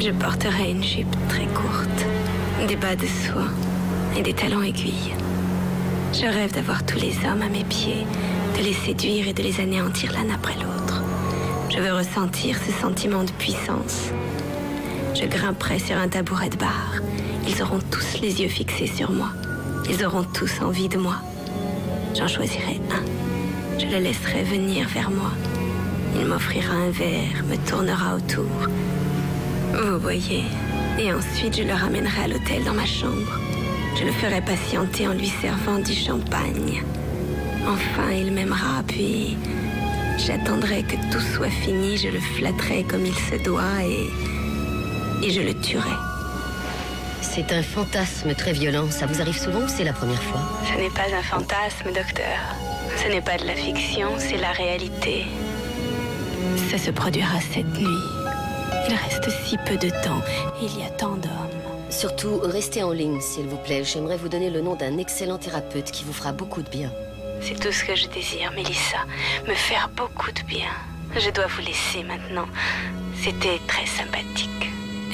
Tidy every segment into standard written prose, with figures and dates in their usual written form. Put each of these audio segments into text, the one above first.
Je porterai une jupe très courte, des bas de soie et des talons aiguilles. Je rêve d'avoir tous les hommes à mes pieds, de les séduire et de les anéantir l'un après l'autre. Je veux ressentir ce sentiment de puissance. Je grimperai sur un tabouret de bar. Ils auront tous les yeux fixés sur moi. Ils auront tous envie de moi. J'en choisirai un. Je le laisserai venir vers moi. Il m'offrira un verre, me tournera autour. Vous voyez. Et ensuite, je le ramènerai à l'hôtel dans ma chambre. Je le ferai patienter en lui servant du champagne. Enfin, il m'aimera, puis j'attendrai que tout soit fini, je le flatterai comme il se doit et je le tuerai. C'est un fantasme très violent. Ça vous arrive souvent ou c'est la première fois? Ce n'est pas un fantasme, docteur. Ce n'est pas de la fiction, c'est la réalité. Ça se produira cette nuit. Il reste si peu de temps et il y a tant d'hommes. Surtout, restez en ligne, s'il vous plaît. J'aimerais vous donner le nom d'un excellent thérapeute qui vous fera beaucoup de bien. C'est tout ce que je désire, Mélissa. Me faire beaucoup de bien. Je dois vous laisser maintenant. C'était très sympathique.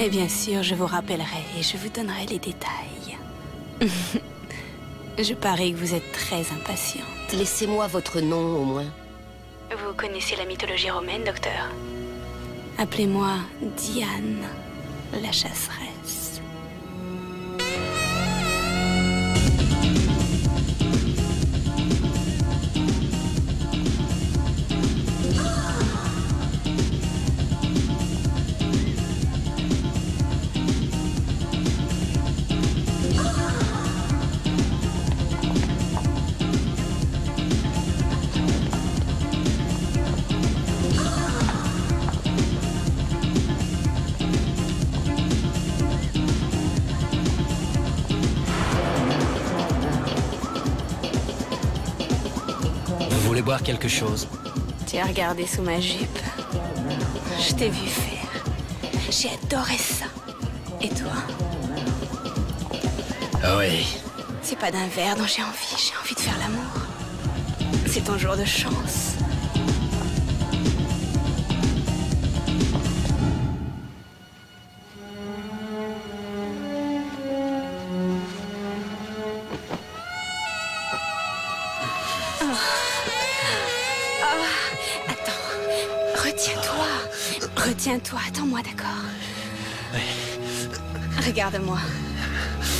Et bien sûr, je vous rappellerai et je vous donnerai les détails. Je parie que vous êtes très impatiente. Laissez-moi votre nom, au moins. Vous connaissez la mythologie romaine, docteur? Appelez-moi Diane, la chasseresse. Boire quelque chose. Tu as regardé sous ma jupe. Je t'ai vu faire. J'ai adoré ça. Et toi? Ah oui. C'est pas d'un verre dont j'ai envie de faire l'amour. C'est ton jour de chance. Retiens-toi, attends-moi, d'accord? Oui. Regarde-moi.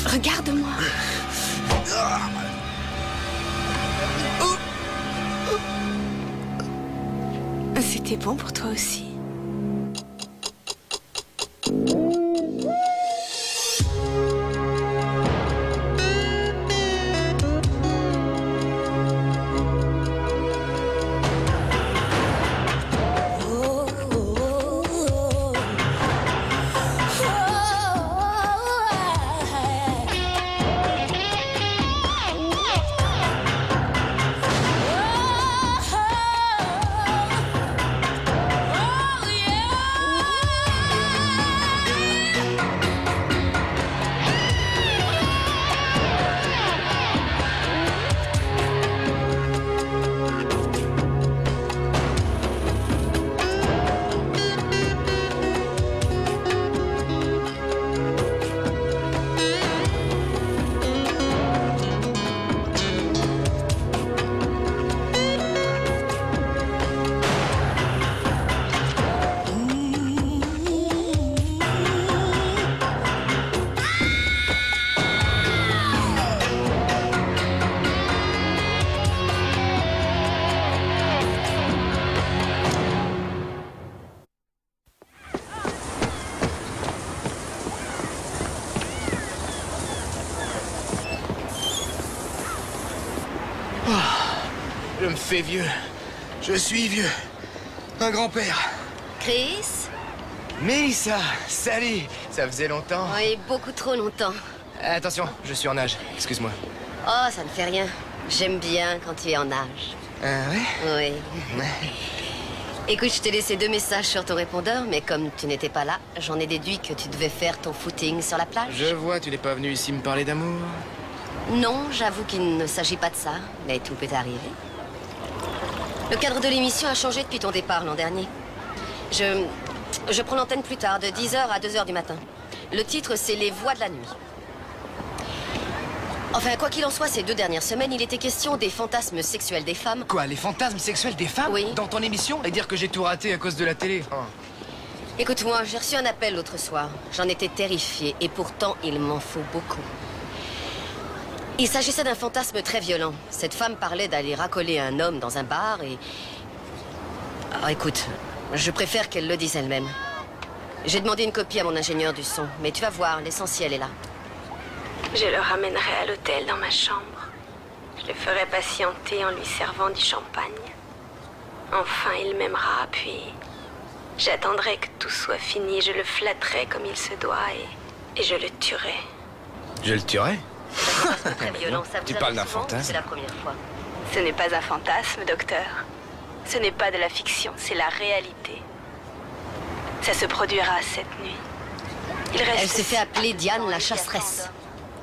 Regarde-moi. C'était bon pour toi aussi. Je me fais vieux. Je suis vieux. Un grand-père. Chris? Mélissa, salut. Ça faisait longtemps. Oui, beaucoup trop longtemps. Attention, je suis en nage. Excuse-moi. Oh, ça ne fait rien. J'aime bien quand tu es en nage. Ah ouais? Oui. Écoute, je t'ai laissé 2 messages sur ton répondeur, mais comme tu n'étais pas là, j'en ai déduit que tu devais faire ton footing sur la plage. Je vois, tu n'es pas venu ici me parler d'amour. Non, j'avoue qu'il ne s'agit pas de ça, mais tout peut arriver. Le cadre de l'émission a changé depuis ton départ l'an dernier. Je Je prends l'antenne plus tard, de 10h à 2h du matin. Le titre, c'est Les Voix de la nuit. Enfin, quoi qu'il en soit, ces 2 dernières semaines, il était question des fantasmes sexuels des femmes. Quoi, les fantasmes sexuels des femmes? Oui. Dans ton émission? Et dire que j'ai tout raté à cause de la télé? Oh. Écoute-moi, j'ai reçu un appel l'autre soir. J'en étais terrifiée, et pourtant, il m'en faut beaucoup. Il s'agissait d'un fantasme très violent. Cette femme parlait d'aller racoler un homme dans un bar et... Oh, écoute, je préfère qu'elle le dise elle-même. J'ai demandé une copie à mon ingénieur du son, mais tu vas voir, l'essentiel est là. Je le ramènerai à l'hôtel dans ma chambre. Je le ferai patienter en lui servant du champagne. Enfin, il m'aimera, puis j'attendrai que tout soit fini. Je le flatterai comme il se doit et je le tuerai. Je le tuerai? C'est très violent, ça vous Tu arrive parles d'un souvent, fantasme? C'est la première fois. Ce n'est pas un fantasme, docteur. Ce n'est pas de la fiction, c'est la réalité. Ça se produira cette nuit. Il reste... Elle s'est fait appeler Diane la chasseresse.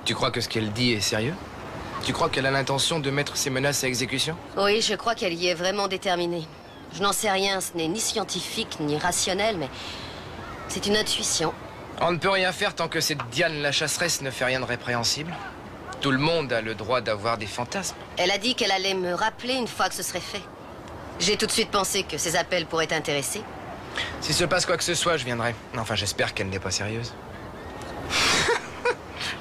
Tu crois que ce qu'elle dit est sérieux? Tu crois qu'elle a l'intention de mettre ses menaces à exécution? Oui, je crois qu'elle y est vraiment déterminée. Je n'en sais rien, ce n'est ni scientifique, ni rationnel, mais c'est une intuition. On ne peut rien faire tant que cette Diane la chasseresse ne fait rien de répréhensible. Tout le monde a le droit d'avoir des fantasmes. Elle a dit qu'elle allait me rappeler une fois que ce serait fait. J'ai tout de suite pensé que ces appels pourraient t'intéresser. S'il se passe quoi que ce soit, je viendrai. Enfin, j'espère qu'elle n'est pas sérieuse.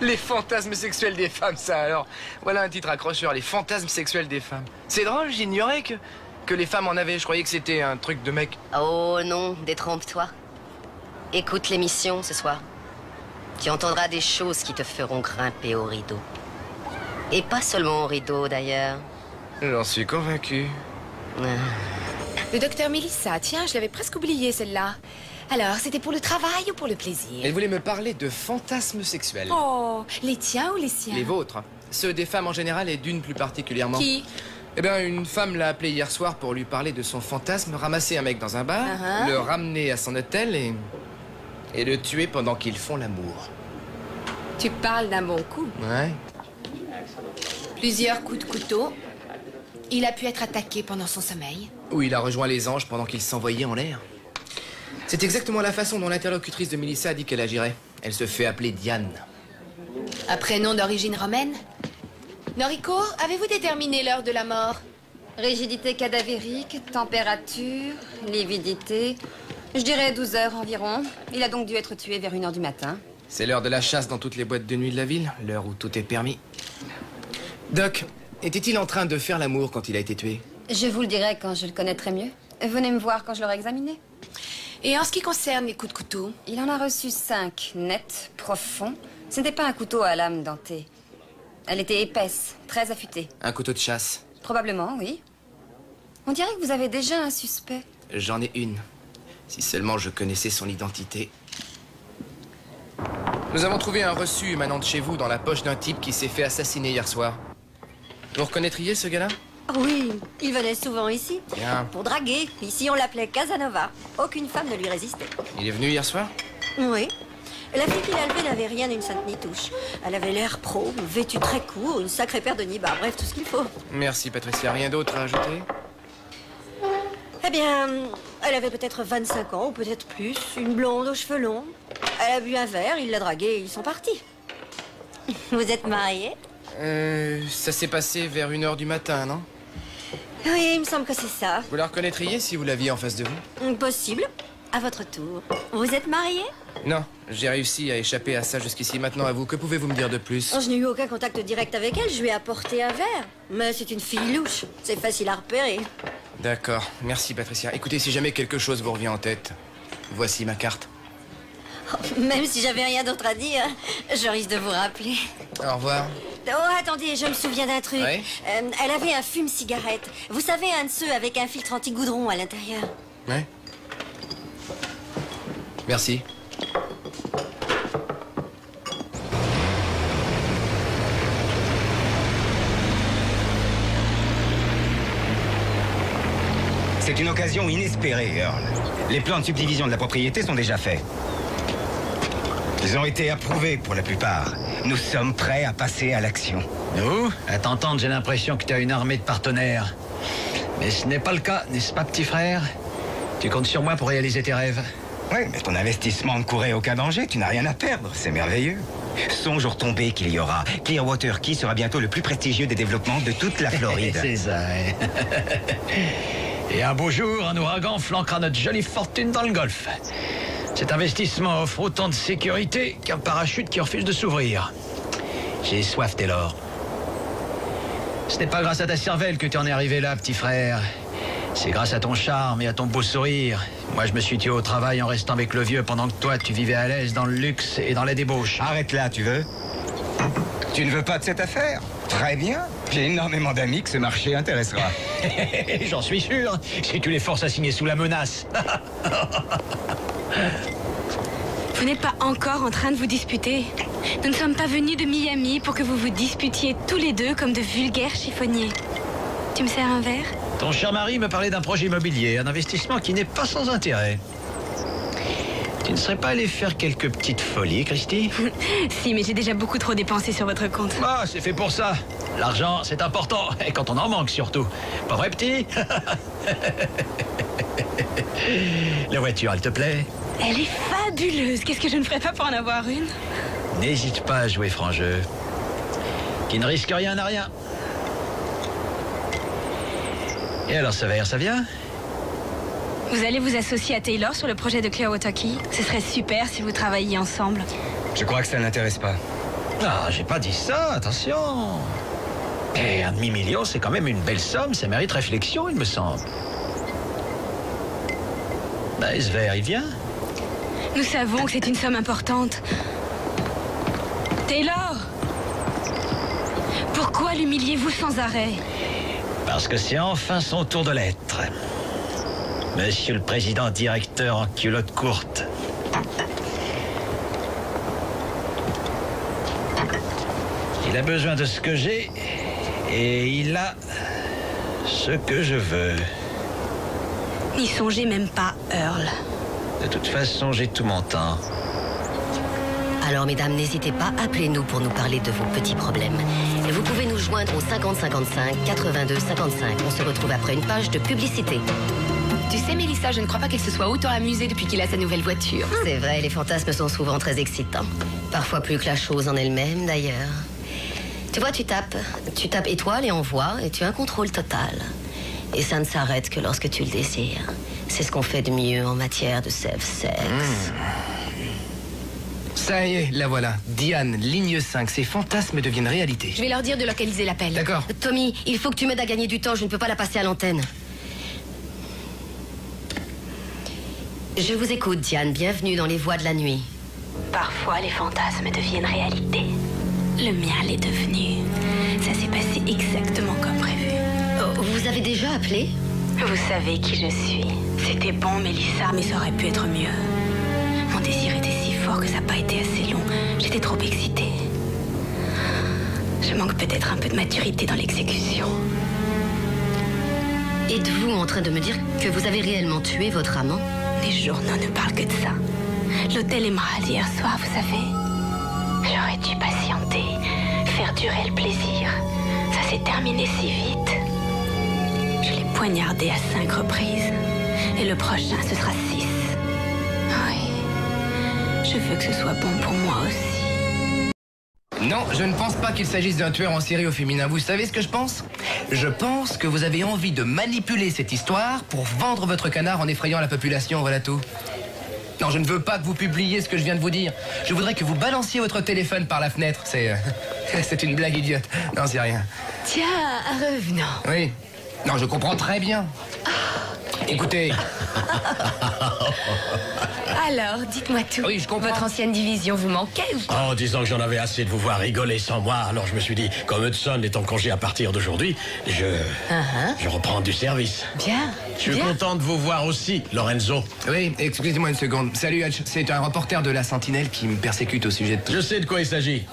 Les fantasmes sexuels des femmes, ça alors. Voilà un titre accrocheur, les fantasmes sexuels des femmes. C'est drôle, j'ignorais que les femmes en avaient. Je croyais que c'était un truc de mec. Oh non, détrompe-toi. Écoute l'émission ce soir. Tu entendras des choses qui te feront grimper au rideau. Et pas seulement au rideau, d'ailleurs. J'en suis convaincu. Le docteur Melissa, tiens, je l'avais presque oublié celle-là. Alors, c'était pour le travail ou pour le plaisir? Elle voulait me parler de fantasmes sexuels. Oh, les tiens ou les siens? Les vôtres. Ceux des femmes en général et d'une plus particulièrement. Qui? Eh bien, une femme l'a appelé hier soir pour lui parler de son fantasme, ramasser un mec dans un bar, le ramener à son hôtel et le tuer pendant qu'ils font l'amour. Tu parles d'un bon coup. Ouais. Plusieurs coups de couteau. Il a pu être attaqué pendant son sommeil. Ou il a rejoint les anges pendant qu'ils s'envoyaient en l'air. C'est exactement la façon dont l'interlocutrice de Melissa a dit qu'elle agirait. Elle se fait appeler Diane. Un prénom d'origine romaine? Noriko, avez-vous déterminé l'heure de la mort? Rigidité cadavérique, température, lividité. Je dirais 12 heures environ. Il a donc dû être tué vers 1h du matin. C'est l'heure de la chasse dans toutes les boîtes de nuit de la ville, l'heure où tout est permis. Doc, était-il en train de faire l'amour quand il a été tué? Je vous le dirai quand je le connaîtrai mieux. Venez me voir quand je l'aurai examiné. Et en ce qui concerne les coups de couteau? Il en a reçu 5, nets, profonds. Ce n'était pas un couteau à lame dentée. Elle était épaisse, très affûtée. Un couteau de chasse. Probablement, oui. On dirait que vous avez déjà un suspect. J'en ai une. Si seulement je connaissais son identité. Nous avons trouvé un reçu émanant de chez vous dans la poche d'un type qui s'est fait assassiner hier soir. Vous reconnaîtriez ce gars-là? Oui, il venait souvent ici. Bien. Pour draguer. Ici, on l'appelait Casanova. Aucune femme ne lui résistait. Il est venu hier soir? Oui. La fille qu'il a levée n'avait rien d'une sainte ni touche. Elle avait l'air pro, vêtue très court, une sacrée paire de nibards. Bref, tout ce qu'il faut. Merci, Patricia. Rien d'autre à ajouter? Eh bien, elle avait peut-être 25 ans, ou peut-être plus. Une blonde aux cheveux longs. Elle a bu un verre, il l'a draguée et ils sont partis. Vous êtes mariés? Ça s'est passé vers 1h du matin, non? Oui, il me semble que c'est ça. Vous la reconnaîtriez si vous l'aviez en face de vous? Possible. À votre tour. Vous êtes mariés? Non, j'ai réussi à échapper à ça jusqu'ici. Maintenant, à vous, que pouvez-vous me dire de plus? Je n'ai eu aucun contact direct avec elle, je lui ai apporté un verre. Mais c'est une fille louche, c'est facile à repérer. D'accord, merci Patricia. Écoutez, si jamais quelque chose vous revient en tête, voici ma carte. Oh, même si j'avais rien d'autre à dire, je risque de vous rappeler. Au revoir. Oh, attendez, je me souviens d'un truc. Oui? Elle avait un fume-cigarette. Vous savez, un de ceux avec un filtre anti-goudron à l'intérieur. Ouais. Merci. C'est une occasion inespérée, Earl. Les plans de subdivision de la propriété sont déjà faits. Ils ont été approuvés pour la plupart. Nous sommes prêts à passer à l'action. Nous, à t'entendre, j'ai l'impression que tu as une armée de partenaires. Mais ce n'est pas le cas, n'est-ce pas, petit frère? Tu comptes sur moi pour réaliser tes rêves. Oui, mais ton investissement ne courait aucun danger. Tu n'as rien à perdre. C'est merveilleux. Songe aux retombées qu'il y aura. Clearwater Key sera bientôt le plus prestigieux des développements de toute la Floride. C'est ça. Et un beau jour, un ouragan flanquera notre jolie fortune dans le golfe. Cet investissement offre autant de sécurité qu'un parachute qui refuse de s'ouvrir. J'ai soif, Taylor. Ce n'est pas grâce à ta cervelle que tu en es arrivé là, petit frère. C'est grâce à ton charme et à ton beau sourire. Moi, je me suis tué au travail en restant avec le vieux pendant que toi, tu vivais à l'aise dans le luxe et dans la débauche. Arrête là, tu veux? Tu ne veux pas de cette affaire? Très bien. J'ai énormément d'amis que ce marché intéressera. J'en suis sûr, si tu les forces à signer sous la menace. Vous n'êtes pas encore en train de vous disputer. Nous ne sommes pas venus de Miami pour que vous vous disputiez tous les deux comme de vulgaires chiffonniers. Tu me sers un verre? Ton cher mari me parlait d'un projet immobilier, un investissement qui n'est pas sans intérêt. Tu ne serais pas allé faire quelques petites folies, Christy? Si, mais j'ai déjà beaucoup trop dépensé sur votre compte. Ah, c'est fait pour ça. L'argent, c'est important. Et quand on en manque, surtout. Pas vrai, petit? La voiture, elle te plaît? Elle est fabuleuse. Qu'est-ce que je ne ferais pas pour en avoir une? N'hésite pas à jouer franc jeu. Qui ne risque rien n'a rien. Et alors, ce verre, ça vient? Vous allez vous associer à Taylor sur le projet de Clearwater Key? Ce serait super si vous travailliez ensemble. Je crois que ça n'intéresse pas. Ah, j'ai pas dit ça, attention. Et un demi-million, c'est quand même une belle somme. Ça mérite réflexion, il me semble. Ben, ce verre, il vient? Nous savons que c'est une somme importante. Taylor! Pourquoi l'humiliez-vous sans arrêt? Parce que c'est enfin son tour de l'être. Monsieur le président directeur en culotte courte. Il a besoin de ce que j'ai et il a ce que je veux. N'y songez même pas, Earl. De toute façon, j'ai tout mon temps. Alors, mesdames, n'hésitez pas, appelez-nous pour nous parler de vos petits problèmes. Et vous pouvez nous joindre au 50 55 82 55. On se retrouve après une page de publicité. Tu sais, Mélissa, je ne crois pas qu'elle se soit autant amusée depuis qu'il a sa nouvelle voiture. C'est vrai, les fantasmes sont souvent très excitants. Parfois plus que la chose en elle-même, d'ailleurs. Tu vois, tu tapes étoile et envoie, et tu as un contrôle total. Et ça ne s'arrête que lorsque tu le désires. C'est ce qu'on fait de mieux en matière de self-sex. Ça y est, la voilà. Diane, ligne 5, ces fantasmes deviennent réalité. Je vais leur dire de localiser l'appel. D'accord. Tommy, il faut que tu m'aides à gagner du temps, je ne peux pas la passer à l'antenne. Je vous écoute, Diane. Bienvenue dans les voies de la nuit. Parfois, les fantasmes deviennent réalité. Le mien l'est devenu. Ça s'est passé exactement comme prévu. Oh, vous avez déjà appelé? Vous savez qui je suis. C'était bon, Mélissa, mais ça aurait pu être mieux. Mon désir était si fort que ça n'a pas été assez long. J'étais trop excitée. Je manque peut-être un peu de maturité dans l'exécution. Êtes-vous en train de me dire que vous avez réellement tué votre amant? Les journaux ne parlent que de ça. L'hôtel Emerald hier soir, vous savez. J'aurais dû patienter, faire durer le plaisir. Ça s'est terminé si vite. Je l'ai poignardé à 5 reprises. Et le prochain, ce sera 6. Oui. Je veux que ce soit bon pour moi aussi. Non, je ne pense pas qu'il s'agisse d'un tueur en série au féminin. Vous savez ce que je pense? Je pense que vous avez envie de manipuler cette histoire pour vendre votre canard en effrayant la population, voilà tout. Non, je ne veux pas que vous publiiez ce que je viens de vous dire. Je voudrais que vous balanciez votre téléphone par la fenêtre. C'est une blague idiote. Non, c'est rien. Tiens, un revenant. Oui. Non, je comprends très bien. Écoutez. Alors, dites-moi tout. Oui, je comprends. Votre ancienne division vous manquait ou pas? En disant que j'en avais assez de vous voir rigoler sans moi, alors je me suis dit, comme Hudson est en congé à partir d'aujourd'hui, je reprends du service. Bien. Je suis content de vous voir aussi, Lorenzo. Oui, excusez-moi une seconde. Salut, Hutch. C'est un reporter de la Sentinelle qui me persécute au sujet de tout. Je sais de quoi il s'agit.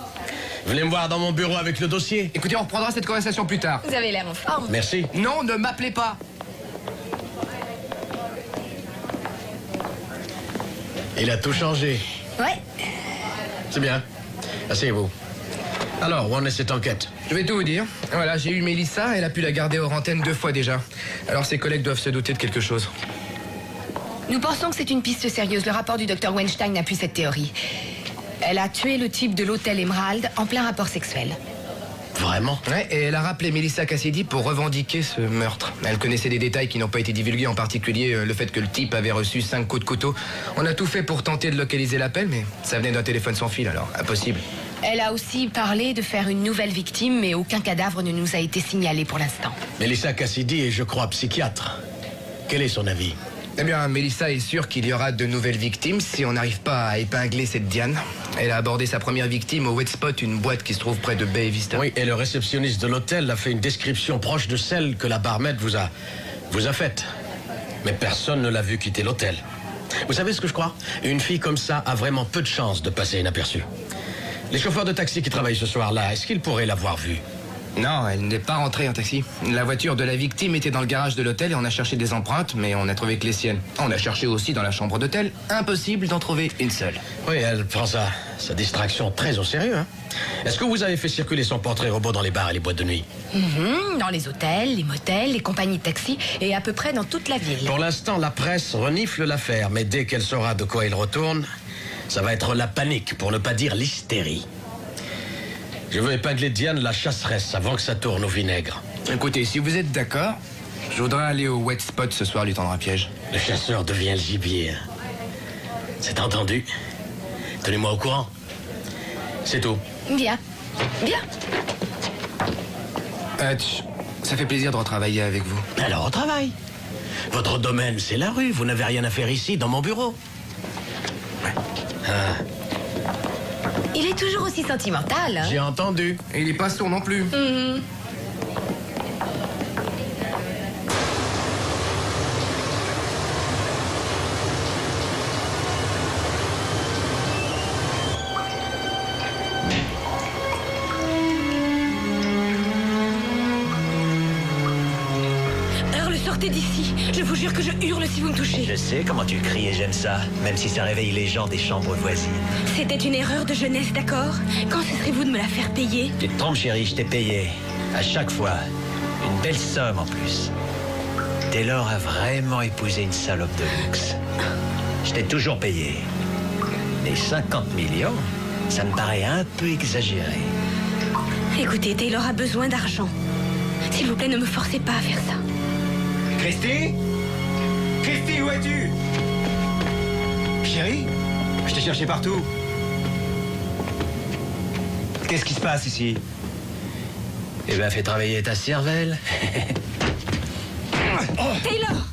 Venez me voir dans mon bureau avec le dossier. Écoutez, on reprendra cette conversation plus tard. Vous avez l'air en forme. Merci. Non, ne m'appelez pas. Il a tout changé. Ouais. C'est bien. Asseyez-vous. Alors, où en est cette enquête? Je vais tout vous dire. Voilà, j'ai eu Mélissa, elle a pu la garder hors antenne 2 fois déjà. Alors ses collègues doivent se douter de quelque chose. Nous pensons que c'est une piste sérieuse. Le rapport du docteur Weinstein appuie cette théorie. Elle a tué le type de l'hôtel Emerald en plein rapport sexuel. Vraiment? Ouais, et elle a rappelé Melissa Cassidy pour revendiquer ce meurtre. Elle connaissait des détails qui n'ont pas été divulgués, en particulier le fait que le type avait reçu 5 coups de couteau. On a tout fait pour tenter de localiser l'appel, mais ça venait d'un téléphone sans fil, alors impossible. Elle a aussi parlé de faire une nouvelle victime, mais aucun cadavre ne nous a été signalé pour l'instant. Melissa Cassidy est, je crois, psychiatre. Quel est son avis? Eh bien, Melissa est sûre qu'il y aura de nouvelles victimes si on n'arrive pas à épingler cette Diane. Elle a abordé sa première victime au Wet Spot, une boîte qui se trouve près de Bay Vista. Oui, et le réceptionniste de l'hôtel a fait une description proche de celle que la barmaid vous a faite. Mais personne ne l'a vu quitter l'hôtel. Vous savez ce que je crois? Une fille comme ça a vraiment peu de chances de passer inaperçue. Les chauffeurs de taxi qui travaillent ce soir-là, est-ce qu'ils pourraient l'avoir vue? Non, elle n'est pas rentrée en taxi. La voiture de la victime était dans le garage de l'hôtel et on a cherché des empreintes, mais on n'a trouvé que les siennes. On a cherché aussi dans la chambre d'hôtel. Impossible d'en trouver une seule. Oui, elle prend sa distraction très au sérieux, hein. Est-ce que vous avez fait circuler son portrait robot dans les bars et les boîtes de nuit? Dans les hôtels, les motels, les compagnies de taxi et à peu près dans toute la ville. Pour l'instant, la presse renifle l'affaire, mais dès qu'elle saura de quoi il retourne, ça va être la panique, pour ne pas dire l'hystérie. Je veux épingler Diane la chasseresse avant que ça tourne au vinaigre. Écoutez, si vous êtes d'accord, je voudrais aller au Wet Spot ce soir lui tendre un piège. Le chasseur devient le gibier. C'est entendu. Tenez-moi au courant. C'est tout. Bien. Bien. Hutch, ça fait plaisir de retravailler avec vous. Alors, au travail. Votre domaine, c'est la rue. Vous n'avez rien à faire ici, dans mon bureau. Ah. Il est toujours aussi sentimental, hein? J'ai entendu. Et il est pas sourd non plus. Earl, sortez d'ici. Je vous jure que je hurle si vous me touchez. Je sais comment tu cries et j'aime ça, même si ça réveille les gens des chambres voisines. C'était une erreur de jeunesse, d'accord? Quand cesserez-vous de me la faire payer? Tu te trompes, chérie, je t'ai payé. À chaque fois. Une belle somme en plus. Taylor a vraiment épousé une salope de luxe. Je t'ai toujours payé. Les 50 millions, ça me paraît un peu exagéré. Écoutez, Taylor a besoin d'argent. S'il vous plaît, ne me forcez pas à faire ça. Christy? Christy, où es-tu? Chérie? Je t'ai cherché partout. Qu'est-ce qui se passe ici? Eh ben, fais travailler ta cervelle. Taylor!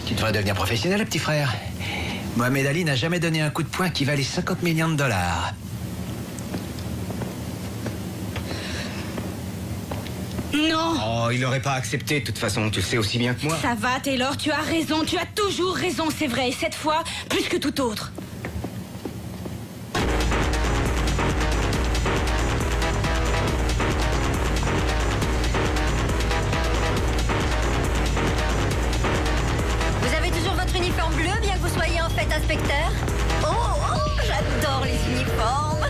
Tu devrais devenir professionnel, petit frère. Mohamed Ali n'a jamais donné un coup de poing qui valait 50 millions de dollars. Non! Oh, il n'aurait pas accepté, de toute façon, tu le sais aussi bien que moi. Ça va, Taylor, tu as raison. Tu as toujours raison, c'est vrai. Et cette fois, plus que tout autre. Vous avez toujours votre uniforme bleu, bien que vous soyez en fait inspecteur? Oh, j'adore les uniformes.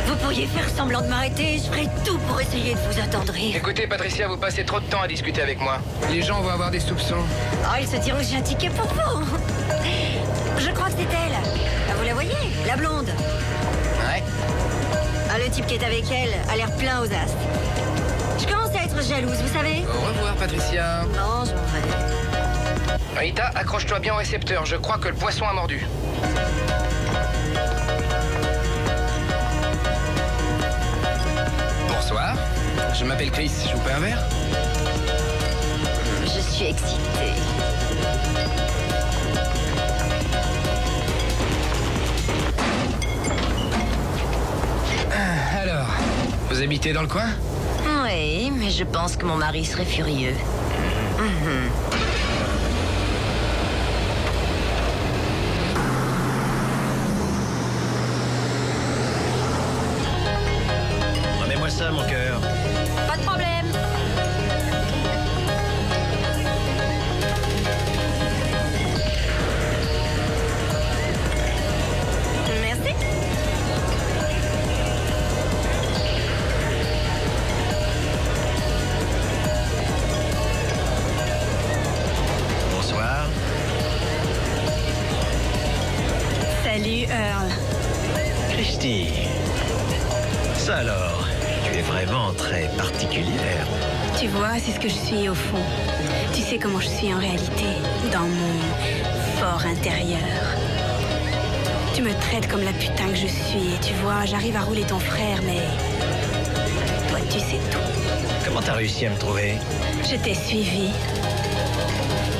Vous pourriez faire semblant de m'arrêter, je ferai tout pour essayer de vous attendrir. Écoutez, Patricia, vous passez trop de temps à discuter avec moi. Les gens vont avoir des soupçons. Oh, ils se diront que j'ai un ticket pour vous. Je crois que c'est elle. Ah, vous la voyez? La blonde. Ouais. Ah, le type qui est avec elle a l'air plein aux astres. Je commence à être jalouse, vous savez? Au revoir, Patricia. Non, je m'en vais. Rita, accroche-toi bien au récepteur. Je crois que le poisson a mordu. Bonsoir. Je m'appelle Chris. Je vous paie un verre? Je suis excitée. Alors, vous habitez dans le coin? Oui, mais je pense que mon mari serait furieux. Remets-moi ça, mon cœur. Pas de problème. Merci. très particulière. Tu vois, c'est ce que je suis au fond. Tu sais comment je suis en réalité, dans mon fort intérieur. Tu me traites comme la putain que je suis. Et tu vois, j'arrive à rouler ton frère, mais... toi, tu sais tout. Comment t'as réussi à me trouver? Je t'ai suivi.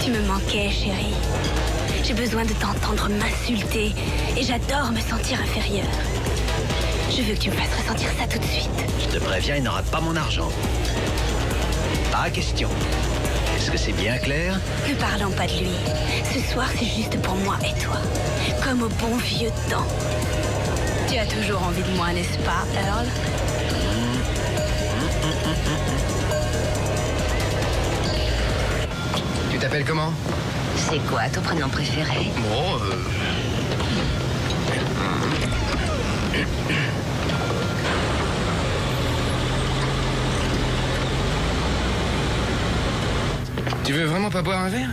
Tu me manquais, chérie. J'ai besoin de t'entendre m'insulter. Et j'adore me sentir inférieure. Je veux que tu me fasses ressentir ça tout de suite. Je te préviens, il n'aura pas mon argent. Pas question. Est-ce que c'est bien clair? Ne parlons pas de lui. Ce soir, c'est juste pour moi et toi. Comme au bon vieux temps. Tu as toujours envie de moi, n'est-ce pas, Earl? Tu t'appelles comment? C'est quoi ton prénom préféré? Bon, Tu veux vraiment pas boire un verre?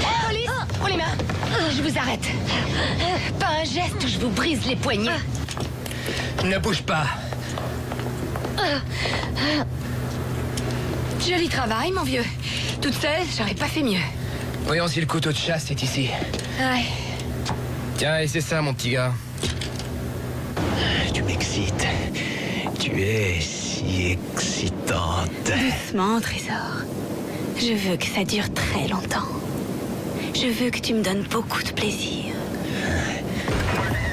Police! Oh les mains! Je vous arrête. Pas un geste ou je vous brise les poignets. Ne bouge pas. Joli travail, mon vieux. Toute seule, j'aurais pas fait mieux. Voyons si le couteau de chasse est ici. Ouais. Tiens, et c'est ça, mon petit gars. Tu m'excites. Tu es si excitante. Doucement, trésor. Je veux que ça dure très longtemps. Je veux que tu me donnes beaucoup de plaisir.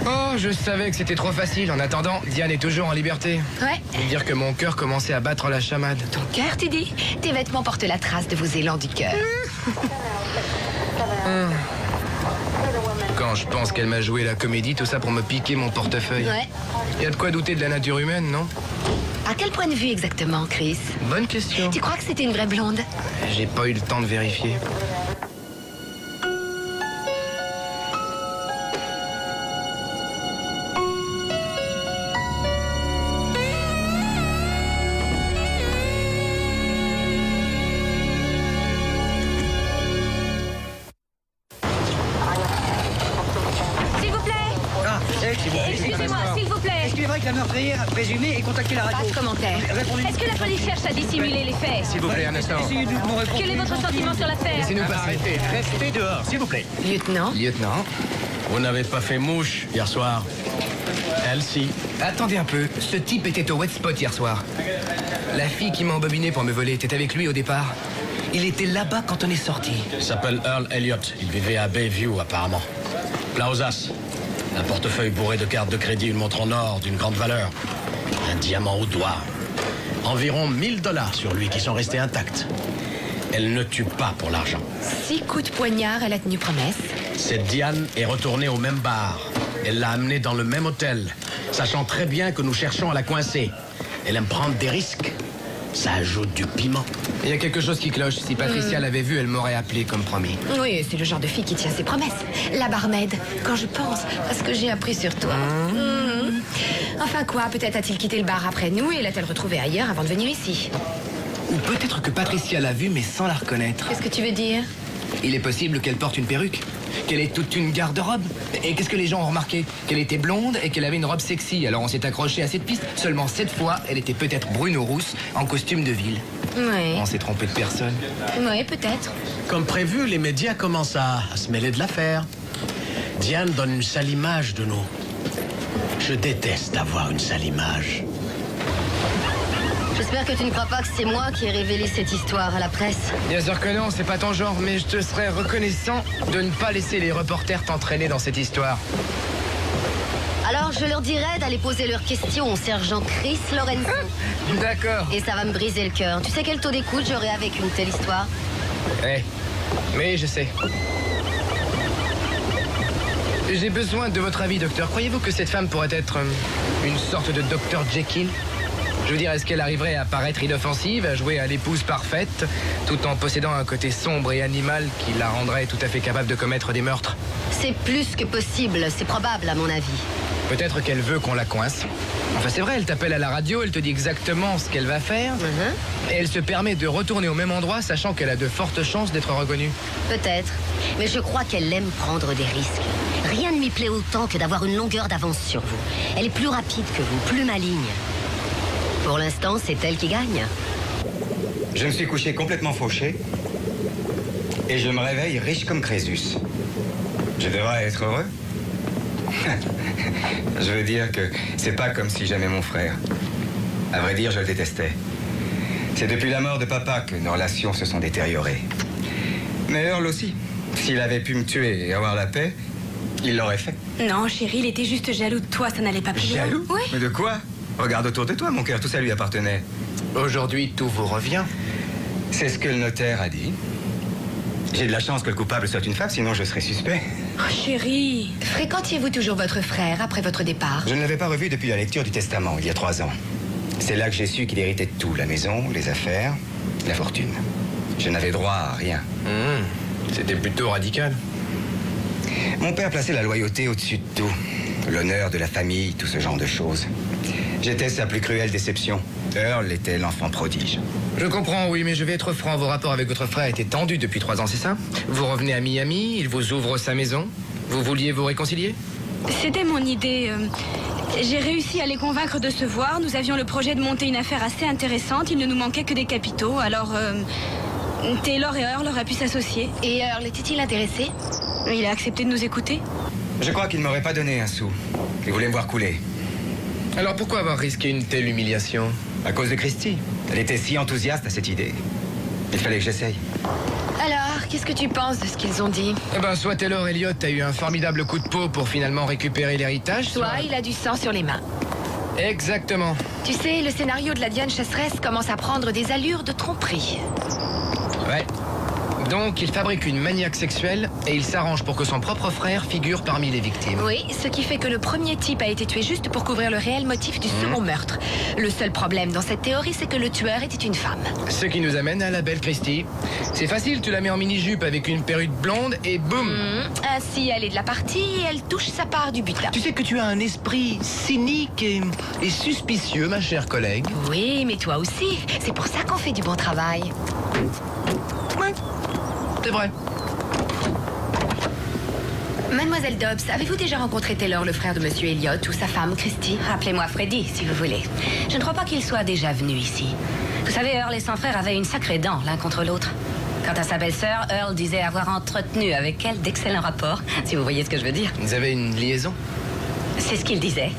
Oh, je savais que c'était trop facile. En attendant, Diane est toujours en liberté. Ouais. Faut dire que mon cœur commençait à battre la chamade. Ton cœur, tu dis? Tes vêtements portent la trace de vos élans du cœur. Quand je pense qu'elle m'a joué la comédie, tout ça pour me piquer mon portefeuille. Ouais. Y a de quoi douter de la nature humaine, non? À quel point de vue exactement, Chris? Bonne question. Tu crois que c'était une vraie blonde? J'ai pas eu le temps de vérifier. Excusez-moi, s'il vous plaît. Est-ce qu'il est vrai que la meurtrière présumée ait contacté la radio? Pas de commentaire. Est-ce que la police cherche à dissimuler les faits? S'il vous plaît, un instant. Quel est votre sentiment sur l'affaire? Laissez-nous passer. Restez dehors, s'il vous plaît. Lieutenant? Lieutenant? Vous n'avez pas fait mouche hier soir. Elle, si. Attendez un peu. Ce type était au wet spot hier soir. La fille qui m'a embobiné pour me voler était avec lui au départ. Il était là-bas quand on est sorti. Il s'appelle Earl Elliott. Il vivait à Bayview, apparemment. Plausas. Un portefeuille bourré de cartes de crédit, une montre en or d'une grande valeur. Un diamant au doigt. Environ 1000 $ sur lui qui sont restés intacts. Elle ne tue pas pour l'argent. 6 coups de poignard, elle a tenu promesse. Cette Diane est retournée au même bar. Elle l'a amenée dans le même hôtel, sachant très bien que nous cherchons à la coincer. Elle aime prendre des risques. Ça ajoute du piment. Il y a quelque chose qui cloche. Si Patricia l'avait vu, elle m'aurait appelé comme promis. Oui, c'est le genre de fille qui tient ses promesses. La barmaid, quand je pense à ce que j'ai appris sur toi. Enfin quoi, peut-être a-t-il quitté le bar après nous et l'a-t-elle retrouvée ailleurs avant de venir ici? Ou peut-être que Patricia l'a vue mais sans la reconnaître. Qu'est-ce que tu veux dire? Il est possible qu'elle porte une perruque, qu'elle ait toute une garde-robe. Et qu'est-ce que les gens ont remarqué? Qu'elle était blonde et qu'elle avait une robe sexy. Alors on s'est accroché à cette piste. Seulement 7 fois, elle était peut-être brune ou rousse, en costume de ville. Oui. On s'est trompé de personne. Oui, peut-être. Comme prévu, les médias commencent à se mêler de l'affaire. Diane donne une sale image de nous. Je déteste avoir une sale image. J'espère que tu ne crois pas que c'est moi qui ai révélé cette histoire à la presse. Bien sûr que non, c'est pas ton genre, mais je te serais reconnaissant de ne pas laisser les reporters t'entraîner dans cette histoire. Alors je leur dirai d'aller poser leurs questions au sergent Chris Lorenzo. D'accord. Et ça va me briser le cœur. Tu sais quel taux d'écoute j'aurai avec une telle histoire? Mais je sais. J'ai besoin de votre avis, docteur. Croyez-vous que cette femme pourrait être une sorte de Dr. Jekyll? Je veux dire, est-ce qu'elle arriverait à paraître inoffensive, à jouer à l'épouse parfaite, tout en possédant un côté sombre et animal qui la rendrait tout à fait capable de commettre des meurtres? C'est plus que possible, c'est probable à mon avis. Peut-être qu'elle veut qu'on la coince. Enfin, c'est vrai, elle t'appelle à la radio, elle te dit exactement ce qu'elle va faire. Et elle se permet de retourner au même endroit, sachant qu'elle a de fortes chances d'être reconnue. Peut-être. Mais je crois qu'elle aime prendre des risques. Rien ne lui plaît autant que d'avoir une longueur d'avance sur vous. Elle est plus rapide que vous, plus maligne. Pour l'instant, c'est elle qui gagne. Je me suis couché complètement fauché. Et je me réveille riche comme Crésus. Je devrais être heureux. Je veux dire que c'est pas comme si j'aimais mon frère. À vrai dire, je le détestais. C'est depuis la mort de papa que nos relations se sont détériorées. Mais Earl aussi. S'il avait pu me tuer et avoir la paix, il l'aurait fait. Non, chérie, il était juste jaloux de toi, ça n'allait pas plus loin. Jaloux? Oui. Mais de quoi? Regarde autour de toi, mon cœur, tout ça lui appartenait. Aujourd'hui, tout vous revient. C'est ce que le notaire a dit. J'ai de la chance que le coupable soit une femme, sinon je serais suspect. Oh, chérie. Fréquentiez-vous toujours votre frère après votre départ? Je ne l'avais pas revu depuis la lecture du testament, il y a 3 ans. C'est là que j'ai su qu'il héritait de tout, la maison, les affaires, la fortune. Je n'avais droit à rien. C'était plutôt radical. Mon père plaçait la loyauté au-dessus de tout. L'honneur de la famille, tout ce genre de choses. J'étais sa plus cruelle déception. Earl était l'enfant prodige. Je comprends, oui, mais je vais être franc. Vos rapports avec votre frère étaient tendus depuis 3 ans, c'est ça? Vous revenez à Miami, il vous ouvre sa maison. Vous vouliez vous réconcilier? C'était mon idée. J'ai réussi à les convaincre de se voir. Nous avions le projet de monter une affaire assez intéressante. Il ne nous manquait que des capitaux. Alors, Taylor et Earl auraient pu s'associer. Et Earl était-il intéressé? Il a accepté de nous écouter. Je crois qu'il ne m'aurait pas donné un sou. Il voulait me voir couler. Alors pourquoi avoir risqué une telle humiliation? À cause de Christy. Elle était si enthousiaste à cette idée. Il fallait que j'essaye. Alors, qu'est-ce que tu penses de ce qu'ils ont dit? Eh ben, soit Taylor Elliott a eu un formidable coup de peau pour finalement récupérer l'héritage, Soit il a du sang sur les mains. Exactement. Tu sais, le scénario de la Diane chasseresse commence à prendre des allures de tromperie. Ouais. Donc, il fabrique une maniaque sexuelle et il s'arrange pour que son propre frère figure parmi les victimes. Oui, ce qui fait que le premier type a été tué juste pour couvrir le réel motif du second meurtre. Le seul problème dans cette théorie, c'est que le tueur était une femme. Ce qui nous amène à la belle Christy. C'est facile, tu la mets en mini-jupe avec une perruque blonde et boum. Ainsi, elle est de la partie et elle touche sa part du butin. Tu sais que tu as un esprit cynique et suspicieux, ma chère collègue. Oui, mais toi aussi. C'est pour ça qu'on fait du bon travail. Ouais. C'est vrai. Mademoiselle Dobbs, avez-vous déjà rencontré Taylor, le frère de Monsieur Elliott, ou sa femme, Christy? Appelez-moi Freddy, si vous voulez. Je ne crois pas qu'il soit déjà venu ici. Vous savez, Earl et son frère avaient une sacrée dent l'un contre l'autre. Quant à sa belle-sœur, Earl disait avoir entretenu avec elle d'excellents rapports, si vous voyez ce que je veux dire. Ils avaient une liaison? C'est ce qu'il disait.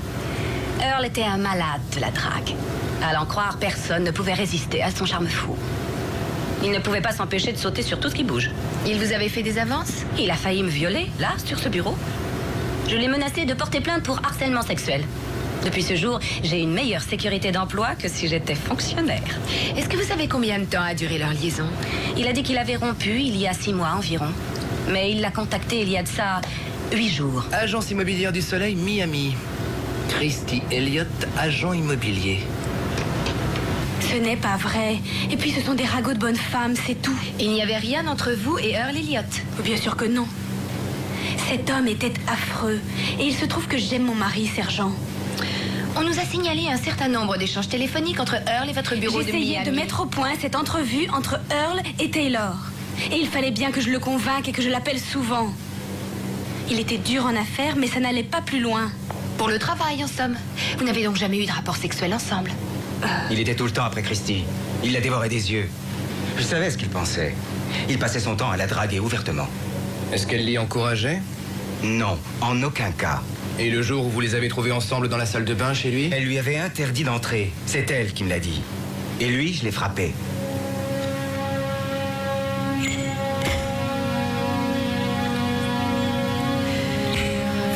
Earl était un malade de la drague. À l'en croire, personne ne pouvait résister à son charme fou. Il ne pouvait pas s'empêcher de sauter sur tout ce qui bouge. Il vous avait fait des avances? Il a failli me violer, là, sur ce bureau. Je l'ai menacé de porter plainte pour harcèlement sexuel. Depuis ce jour, j'ai une meilleure sécurité d'emploi que si j'étais fonctionnaire. Est-ce que vous savez combien de temps a duré leur liaison? Il a dit qu'il avait rompu il y a 6 mois environ. Mais il l'a contacté il y a de ça 8 jours. Agence immobilière du Soleil, Miami. Christy Elliott, agent immobilier. Ce n'est pas vrai. Et puis ce sont des ragots de bonnes femmes, c'est tout. Il n'y avait rien entre vous et Earl Elliott? Bien sûr que non. Cet homme était affreux. Et il se trouve que j'aime mon mari, sergent. On nous a signalé un certain nombre d'échanges téléphoniques entre Earl et votre bureau de Miami. J'essayais de mettre au point cette entrevue entre Earl et Taylor. Et il fallait bien que je le convainque et que je l'appelle souvent. Il était dur en affaires, mais ça n'allait pas plus loin. Pour le travail, en somme. Vous n'avez donc jamais eu de rapport sexuel ensemble? Il était tout le temps après Christy. Il la dévorait des yeux. Je savais ce qu'il pensait. Il passait son temps à la draguer ouvertement. Est-ce qu'elle l'y encourageait? Non, en aucun cas. Et le jour où vous les avez trouvés ensemble dans la salle de bain chez lui? Elle lui avait interdit d'entrer. C'est elle qui me l'a dit. Et lui, je l'ai frappé.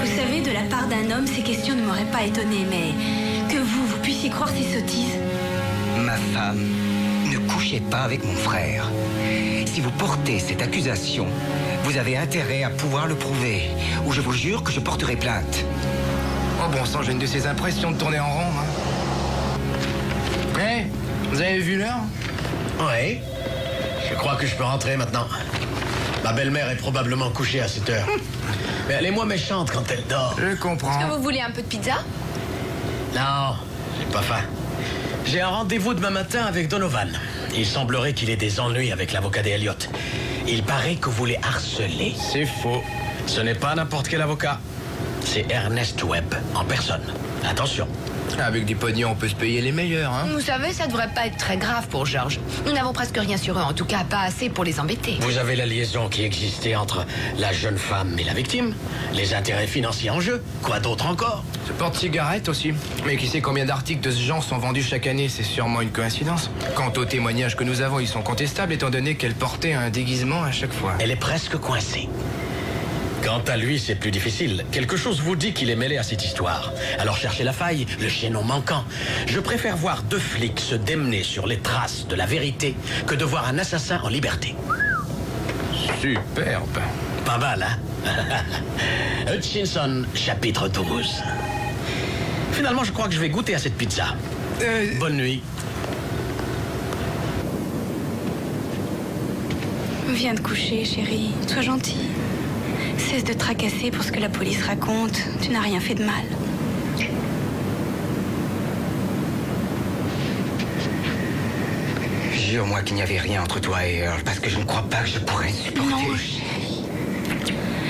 Vous savez, de la part d'un homme, ces questions ne m'auraient pas étonnée, mais que vous puissiez croire ces sottises. Ma femme ne couchait pas avec mon frère. Si vous portez cette accusation, vous avez intérêt à pouvoir le prouver, ou je vous jure que je porterai plainte. Oh bon sang, j'ai une de ces impressions de tourner en rond, hein. Hé, vous avez vu l'heure? Oui. Je crois que je peux rentrer maintenant. Ma belle-mère est probablement couchée à cette heure. Mais elle est moins méchante quand elle dort. Je comprends. Est-ce que vous voulez un peu de pizza? Non, J'ai pas faim. J'ai un rendez-vous demain matin avec Donovan. Il semblerait qu'il ait des ennuis avec l'avocat des Elliott. Il paraît que vous les harcelez. C'est faux. Ce n'est pas n'importe quel avocat. C'est Ernest Webb, en personne. Attention. Avec du pognon, on peut se payer les meilleurs, hein. Vous savez, ça devrait pas être très grave pour George. Nous n'avons presque rien sur eux, en tout cas pas assez pour les embêter. Vous avez la liaison qui existait entre la jeune femme et la victime, les intérêts financiers en jeu, quoi d'autre encore? Ce porte-cigarette aussi. Mais qui sait combien d'articles de ce genre sont vendus chaque année? C'est sûrement une coïncidence. Quant aux témoignages que nous avons, ils sont contestables étant donné qu'elle portait un déguisement à chaque fois. Elle est presque coincée. Quant à lui, c'est plus difficile. Quelque chose vous dit qu'il est mêlé à cette histoire. Alors cherchez la faille, le chaînon manquant. Je préfère voir 2 flics se démener sur les traces de la vérité que de voir un assassin en liberté. Superbe. Pas mal, hein? Hutchinson, chapitre 12. Finalement, je crois que je vais goûter à cette pizza. Bonne nuit. Viens te coucher, chérie. Sois gentille. Cesse de te tracasser pour ce que la police raconte. Tu n'as rien fait de mal. Jure-moi qu'il n'y avait rien entre toi et Earl, parce que je ne crois pas que je pourrais supporter. Non, chérie.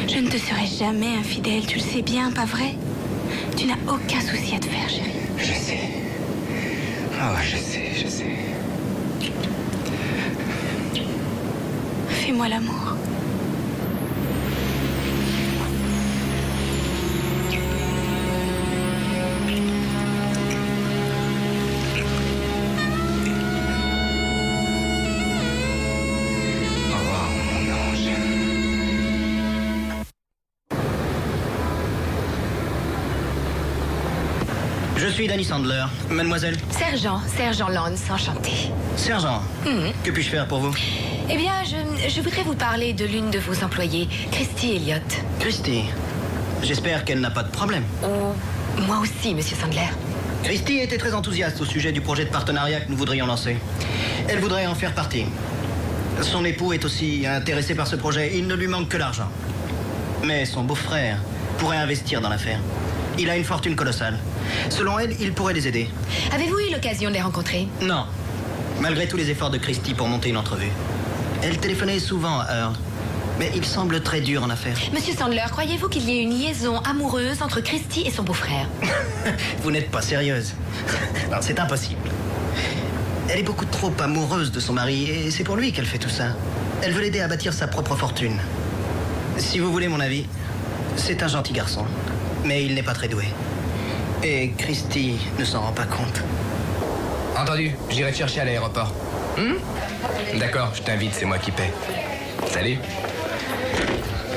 Je ne te serai jamais infidèle, tu le sais bien, pas vrai? Tu n'as aucun souci à te faire, chérie. Je sais. Oh, je sais. Fais-moi l'amour. Je suis Danny Sandler. Mademoiselle? Sergent Lance, enchanté. Sergent, que puis-je faire pour vous? Eh bien, je voudrais vous parler de l'une de vos employées, Christy Elliott. Christy. J'espère qu'elle n'a pas de problème. Oh, moi aussi, monsieur Sandler. Christy était très enthousiaste au sujet du projet de partenariat que nous voudrions lancer. Elle voudrait en faire partie. Son époux est aussi intéressé par ce projet. Il ne lui manque que l'argent. Mais son beau-frère pourrait investir dans l'affaire. Il a une fortune colossale. Selon elle, il pourrait les aider. Avez-vous eu l'occasion de les rencontrer? Non. Malgré tous les efforts de Christy pour monter une entrevue. Elle téléphonait souvent à Earl. Mais il semble très dur en affaires. Monsieur Sandler, croyez-vous qu'il y ait une liaison amoureuse entre Christy et son beau-frère? Vous n'êtes pas sérieuse. Non, c'est impossible. Elle est beaucoup trop amoureuse de son mari et c'est pour lui qu'elle fait tout ça. Elle veut l'aider à bâtir sa propre fortune. Si vous voulez mon avis, c'est un gentil garçon. Mais il n'est pas très doué. Et Christy ne s'en rend pas compte. Entendu, j'irai te chercher à l'aéroport. D'accord, je t'invite, c'est moi qui paie. Salut.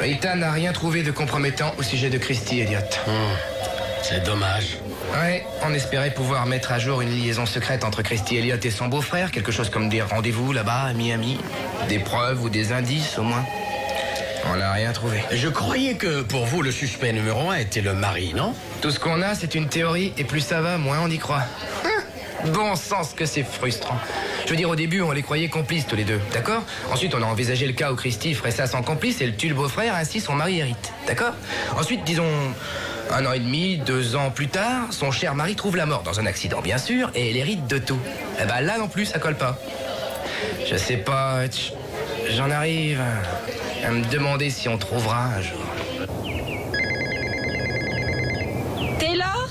Rita n'a rien trouvé de compromettant au sujet de Christy Elliott. C'est dommage. Ouais, on espérait pouvoir mettre à jour une liaison secrète entre Christy Elliott et son beau-frère, quelque chose comme des rendez-vous là-bas à Miami, des preuves ou des indices au moins. On n'a rien trouvé. Je croyais que pour vous, le suspect numéro 1 était le mari, non? Tout ce qu'on a, c'est une théorie, et plus ça va, moins on y croit. Bon sens que c'est frustrant. Je veux dire, au début, on les croyait complices tous les deux, d'accord? Ensuite, on a envisagé le cas où Christy ferait ça sans complice et elle tue le beau-frère, ainsi son mari hérite, d'accord? Ensuite, disons, 1 an et demi, 2 ans plus tard, son cher mari trouve la mort dans un accident, bien sûr, et elle hérite de tout. Eh ben là non plus, ça colle pas. Je sais pas, j'en arrive à me demander si on trouvera un jour. Taylor?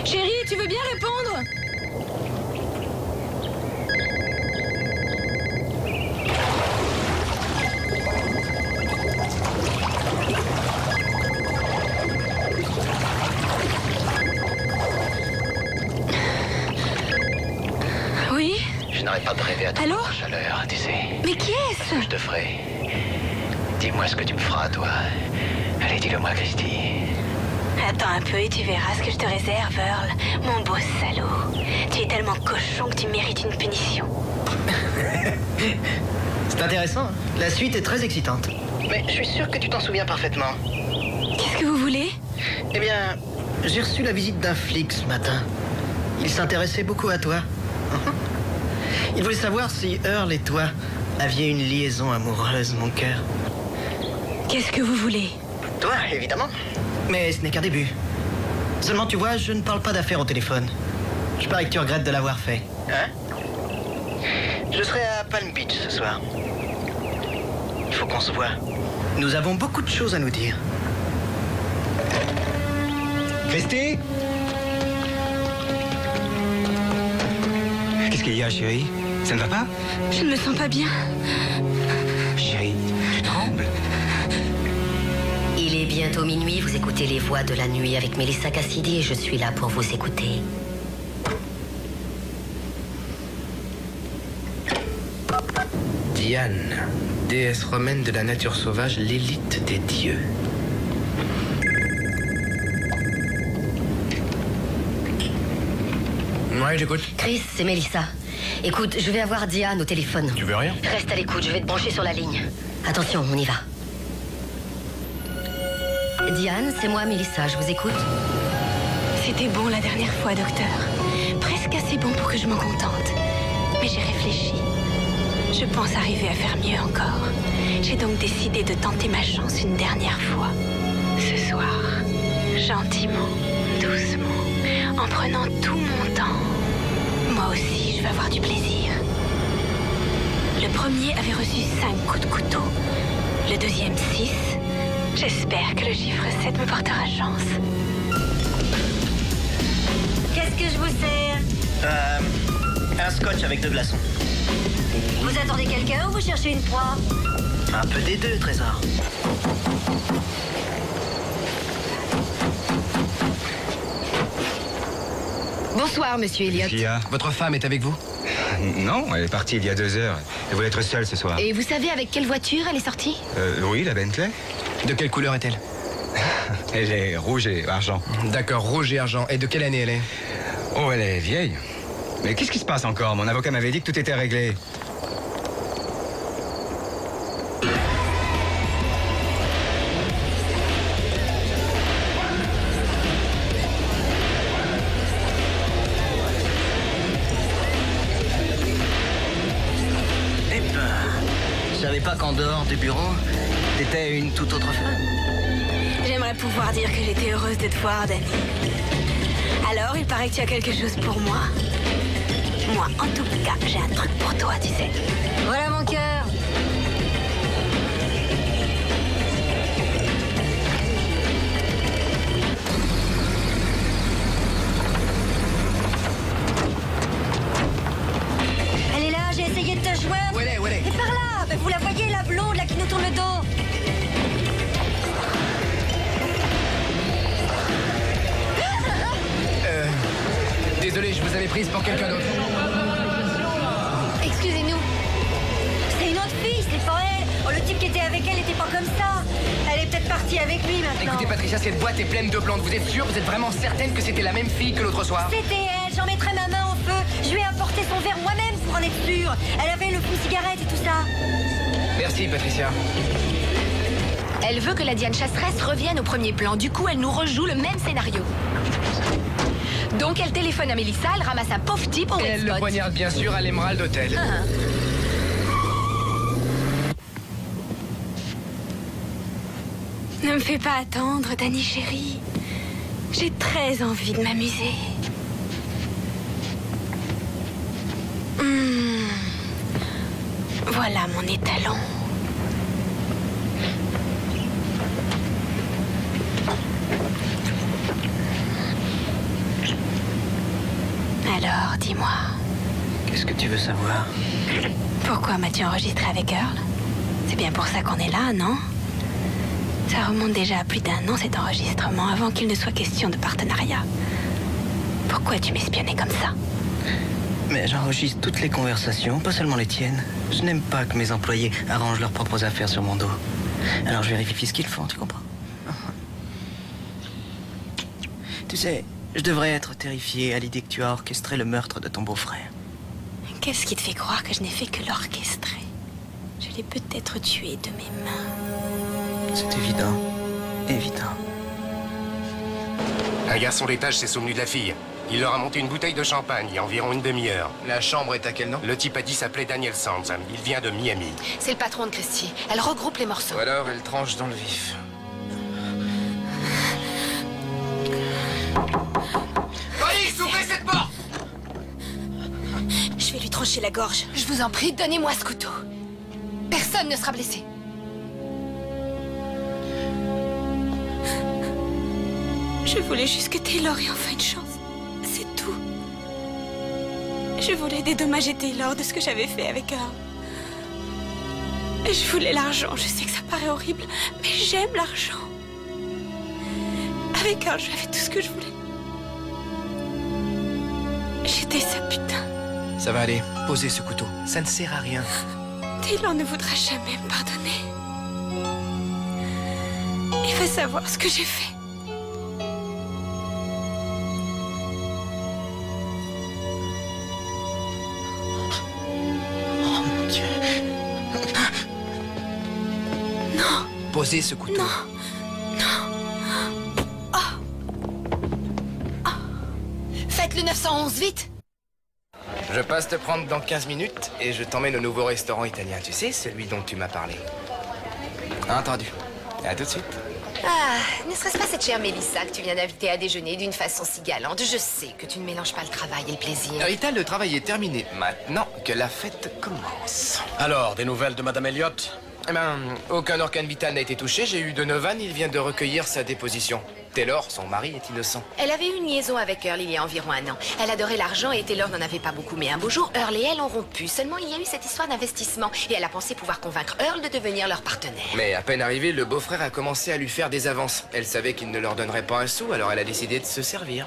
Chérie, tu veux bien répondre? Oui? Je n'arrête pas de rêver à ton Allô? chaleur, tu sais. Mais qui est-ce? Ce que je te ferai. Dis-moi ce que tu me feras, toi. Allez, dis-le-moi, Christy. Attends un peu et tu verras ce que je te réserve, Earl. Mon beau salaud. Tu es tellement cochon que tu mérites une punition. C'est intéressant, hein? La suite est très excitante. Mais je suis sûr que tu t'en souviens parfaitement. Qu'est-ce que vous voulez? Eh bien, j'ai reçu la visite d'un flic ce matin. Il s'intéressait beaucoup à toi. Il voulait savoir si Earl et toi aviez une liaison amoureuse, mon cœur. Qu'est-ce que vous voulez? Toi, évidemment. Mais ce n'est qu'un début. Seulement, tu vois, je ne parle pas d'affaires au téléphone. Je parie que tu regrettes de l'avoir fait. Hein? Je serai à Palm Beach ce soir. Il faut qu'on se voit. Nous avons beaucoup de choses à nous dire. Christy? Qu'est-ce qu'il y a, chérie? Ça ne va pas? Je ne me sens pas bien. Chérie, tu trembles. Il est bientôt minuit, vous écoutez les voix de la nuit avec Melissa Cassidy et je suis là pour vous écouter. Diane, déesse romaine de la nature sauvage, l'élite des dieux. Ouais, j'écoute. Chris, c'est Melissa. Écoute, je vais avoir Diane au téléphone. Tu veux rien? Reste à l'écoute, je vais te brancher sur la ligne. Attention, on y va. Diane, c'est moi, Melissa, je vous écoute. C'était bon la dernière fois, docteur. Presque assez bon pour que je m'en contente. Mais j'ai réfléchi. Je pense arriver à faire mieux encore. J'ai donc décidé de tenter ma chance une dernière fois. Ce soir, gentiment, doucement, en prenant tout mon temps. Moi aussi, je vais avoir du plaisir. Le premier avait reçu 5 coups de couteau. Le deuxième, 6. J'espère que le chiffre 7 me portera chance. Qu'est-ce que je vous sers? Un scotch avec 2 glaçons. Vous attendez quelqu'un ou vous cherchez une proie? Un peu des deux, Trésor. Bonsoir, monsieur Elliot. Fia. Votre femme est avec vous? Non, elle est partie il y a 2 heures. Elle voulait être seule ce soir. Et vous savez avec quelle voiture elle est sortie? Oui, la Bentley. De quelle couleur est-elle? Elle est rouge et argent. D'accord, rouge et argent. Et de quelle année elle est? Oh, elle est vieille. Mais qu'est-ce qui se passe encore? Mon avocat m'avait dit que tout était réglé. Eh ben, je savais pas qu'en dehors du bureau, t'étais une toute autre femme. J'aimerais pouvoir dire que j'étais heureuse de te voir, Danny. Alors, il paraît que tu as quelque chose pour moi. Moi, en tout cas, j'ai un truc pour toi, tu sais. Voilà mon cœur. Elle est là, j'ai essayé de te joindre. Où elle est? Où elle est? Et par là, vous la voyez, la blonde, là, qui nous tourne le dos. Désolé, je vous avais prise pour quelqu'un d'autre. Excusez-nous. C'est une autre fille, c'est pas elle. Oh, le type qui était avec elle n'était pas comme ça. Elle est peut-être partie avec lui maintenant. Écoutez, Patricia, cette boîte est pleine de plantes. Vous êtes sûre? Vous êtes vraiment certaine que c'était la même fille que l'autre soir? C'était elle, j'en mettrai ma main au feu. Je lui ai apporté son verre moi-même pour en être sûre. Elle avait le fond de cigarette et tout ça. Merci, Patricia. Elle veut que la Diane chasseresse revienne au premier plan. Du coup, elle nous rejoue le même scénario. Donc, elle téléphone à Melissa, elle ramasse un pauvre type au Et elle le poignarde bien sûr à l'Emerald Hotel. Ne me fais pas attendre, Danny chérie. J'ai très envie de m'amuser. Voilà mon étalon. Alors, dis-moi. Qu'est-ce que tu veux savoir? Pourquoi m'as-tu enregistré avec Earl? C'est bien pour ça qu'on est là, non? Ça remonte déjà à plus d'1 an, cet enregistrement, avant qu'il ne soit question de partenariat. Pourquoi tu m'espionnais comme ça? Mais j'enregistre toutes les conversations, pas seulement les tiennes. Je n'aime pas que mes employés arrangent leurs propres affaires sur mon dos. Alors je vérifie ce qu'ils font, tu comprends? Tu sais, je devrais être terrifié à l'idée que tu as orchestré le meurtre de ton beau-frère. Qu'est-ce qui te fait croire que je n'ai fait que l'orchestrer? Je l'ai peut-être tué de mes mains. C'est évident. Évident. Un garçon d'étage s'est souvenu de la fille. Il leur a monté une bouteille de champagne il y a environ une demi-heure. La chambre est à quel nom? Le type a dit s'appeler Daniel Sands. Il vient de Miami. C'est le patron de Christie. Elle regroupe les morceaux. Ou alors elle tranche dans le vif. Police, ouvrez cette porte! trancher la gorge. Je vous en prie, donnez-moi ce couteau. Personne ne sera blessé. Je voulais juste que Taylor ait enfin une chance. C'est tout. Je voulais dédommager Taylor de ce que j'avais fait avec Earl. Je voulais l'argent. Je sais que ça paraît horrible, mais j'aime l'argent. Avec Earl, j'avais tout ce que je voulais. J'étais sa putain. Ça va aller. Posez ce couteau. Ça ne sert à rien. Taylor ne voudra jamais me pardonner. Il va savoir ce que j'ai fait. Posez ce couteau. Non. Non. Oh. Oh. Faites le 911, vite. Je passe te prendre dans 15 minutes et je t'emmène au nouveau restaurant italien. Tu sais, celui dont tu m'as parlé. Entendu. À tout de suite. Ah, ne serait-ce pas cette chère Mélissa que tu viens d'inviter à déjeuner d'une façon si galante? Je sais que tu ne mélanges pas le travail et le plaisir. Rita, le travail est terminé. Maintenant que la fête commence. Alors, des nouvelles de Madame Elliott? Eh ben, aucun organe vital n'a été touché. J'ai eu Donovan, il vient de recueillir sa déposition. Taylor, son mari, est innocent. Elle avait eu une liaison avec Earl il y a environ un an. Elle adorait l'argent et Taylor n'en avait pas beaucoup. Mais un beau jour, Earl et elle ont rompu. Seulement, il y a eu cette histoire d'investissement. Et elle a pensé pouvoir convaincre Earl de devenir leur partenaire. Mais à peine arrivé, le beau-frère a commencé à lui faire des avances. Elle savait qu'il ne leur donnerait pas un sou, alors elle a décidé de se servir.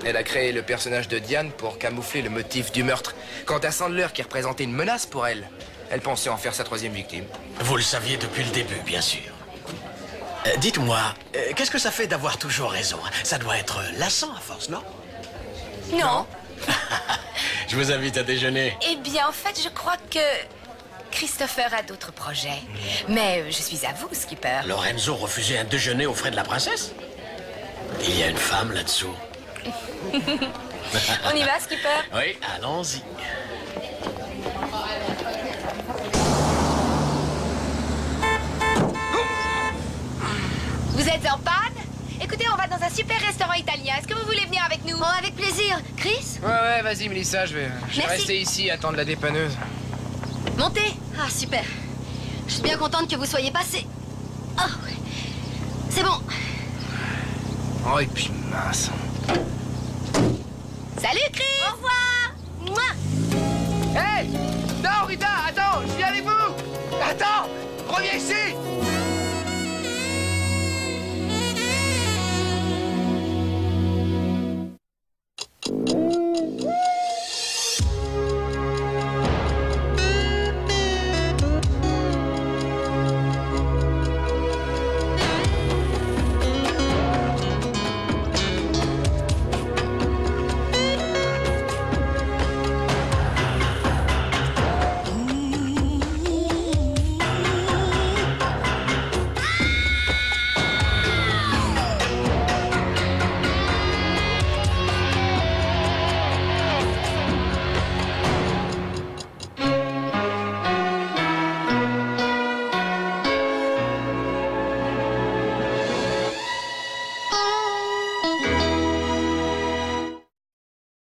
Elle a créé le personnage de Diane pour camoufler le motif du meurtre. Quant à Sandler, qui représentait une menace pour elle, elle pensait en faire sa troisième victime. Vous le saviez depuis le début, bien sûr. Dites-moi, qu'est-ce que ça fait d'avoir toujours raison? Ça doit être lassant à force, non? Non. Je vous invite à déjeuner. Eh bien, en fait, je crois que Christopher a d'autres projets. Mais je suis à vous, Skipper. Lorenzo refusait un déjeuner aux frais de la princesse? Il y a une femme là-dessous. On y va, Skipper? Oui, allons-y. Vous êtes en panne? Écoutez, on va dans un super restaurant italien. Est-ce que vous voulez venir avec nous? Oh, avec plaisir. Chris? Ouais, vas-y, Mélissa, je vais Merci. rester ici, attendre la dépanneuse. Montez. Ah, super. Je suis bien contente que vous soyez passé. Oh, c'est bon. Oh, et puis mince. Salut, Chris! Au revoir. Mouah. Hey! Non, Rita, attends, je viens avec vous! Attends! Reviens ici!